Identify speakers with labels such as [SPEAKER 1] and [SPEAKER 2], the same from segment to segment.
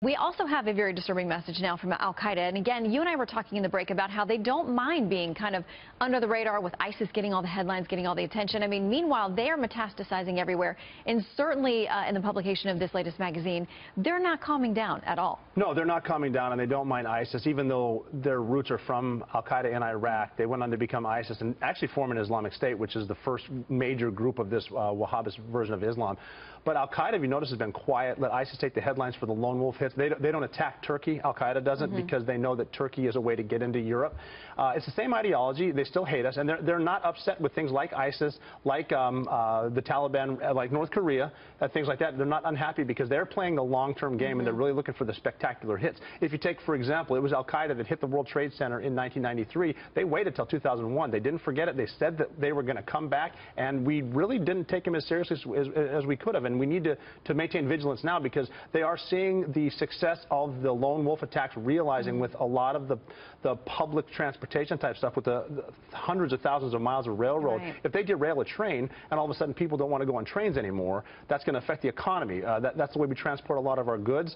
[SPEAKER 1] We also have a very disturbing message now from Al-Qaeda. And again, you and I were talking in the break about how they don't mind being kind of under the radar with ISIS getting all the headlines, getting all the attention. I mean, meanwhile, they are metastasizing everywhere. And certainly in the publication of this latest magazine, they're not calming down at all.
[SPEAKER 2] No, they're not calming down, and they don't mind ISIS, even though their roots are from Al-Qaeda in Iraq. They went on to become ISIS and actually form an Islamic State, which is the first major group of this Wahhabist version of Islam. But Al-Qaeda, if you notice, has been quiet. Let ISIS take the headlines for the lone wolf hits. They don't attack Turkey. Al-Qaeda doesn't because they know that Turkey is a way to get into Europe. It's the same ideology. They still hate us, and they're not upset with things like ISIS, like the Taliban, like North Korea, things like that. They're not unhappy because they're playing the long-term game, and they're really looking for the spectacular hits. If you take, for example, it was Al-Qaeda that hit the World Trade Center in 1993. They waited till 2001. They didn't forget it. They said that they were going to come back, and we really didn't take them as seriously as we could have. And we need to maintain vigilance now because they are seeing the success of the lone wolf attacks, realizing with a lot of the public transportation type stuff with the hundreds of thousands of miles of railroad, if they derail a train and all of a sudden people don't want to go on trains anymore, that's going to affect the economy. That's the way we transport a lot of our goods.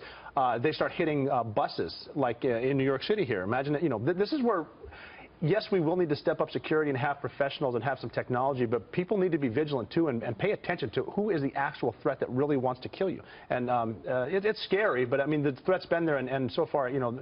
[SPEAKER 2] They start hitting buses like in New York City here. Imagine that, you know, this is where, yes, we will need to step up security and have professionals and have some technology, but people need to be vigilant too and pay attention to who is the actual threat that really wants to kill you. And it's scary, but I mean, the threat's been there, and so far, you know,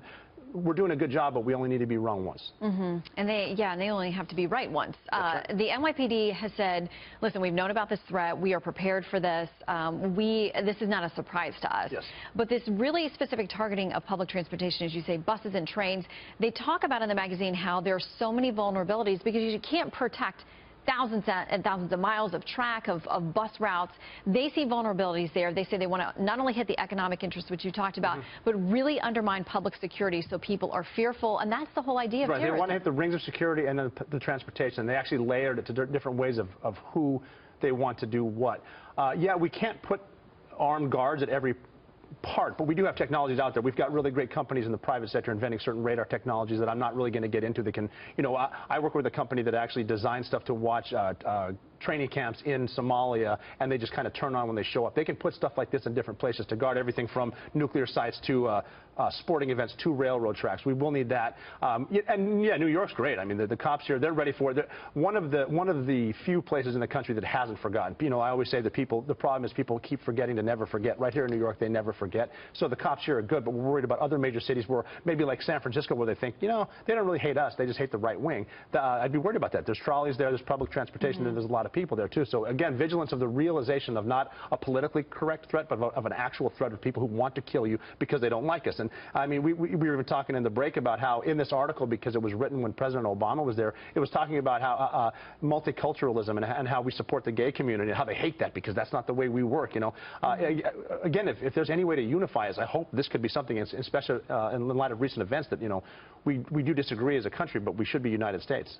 [SPEAKER 2] we're doing a good job, but we only need to be wrong once.
[SPEAKER 1] And they only have to be right once. Right. The NYPD has said, listen, we've known about this threat. We are prepared for this. This is not a surprise to us.
[SPEAKER 2] Yes.
[SPEAKER 1] But this really specific targeting of public transportation, as you say, buses and trains, they talk about in the magazine how there are so many vulnerabilities because you can't protect thousands and thousands of miles of track, of bus routes. They see vulnerabilities there. They say they want to not only hit the economic interests, which you talked about, but really undermine public security so people are fearful. And that's the whole idea of terrorism.
[SPEAKER 2] They want to hit the rings of security and then the transportation. They actually layered it to different ways of who they want to do what. Yeah, we can't put armed guards at every part, but we do have technologies out there. We've got really great companies in the private sector inventing certain radar technologies that I'm not really going to get into. That can, you know, I work with a company that actually designs stuff to watch training camps in Somalia, and they just kind of turn on when they show up. They can put stuff like this in different places to guard everything from nuclear sites to sporting events to railroad tracks. We will need that. And yeah, New York's great. I mean, the cops here, they're ready for it. One of the few places in the country that hasn't forgotten. You know, I always say that the problem is people keep forgetting to never forget. Right here in New York, they never forget. So the cops here are good, but we're worried about other major cities where maybe like San Francisco, where they think, you know, they don't really hate us, they just hate the right wing. I'd be worried about that. There's trolleys there, there's public transportation, there's a lot of people there too. So again, vigilance of the realization of not a politically correct threat, but of an actual threat of people who want to kill you because they don't like us. And I mean, we were even talking in the break about how in this article, because it was written when President Obama was there, it was talking about how multiculturalism and how we support the gay community and how they hate that because that's not the way we work, you know. Again, if there's any way to unify us, I hope this could be something, especially in light of recent events, that, you know, we do disagree as a country, but we should be United States.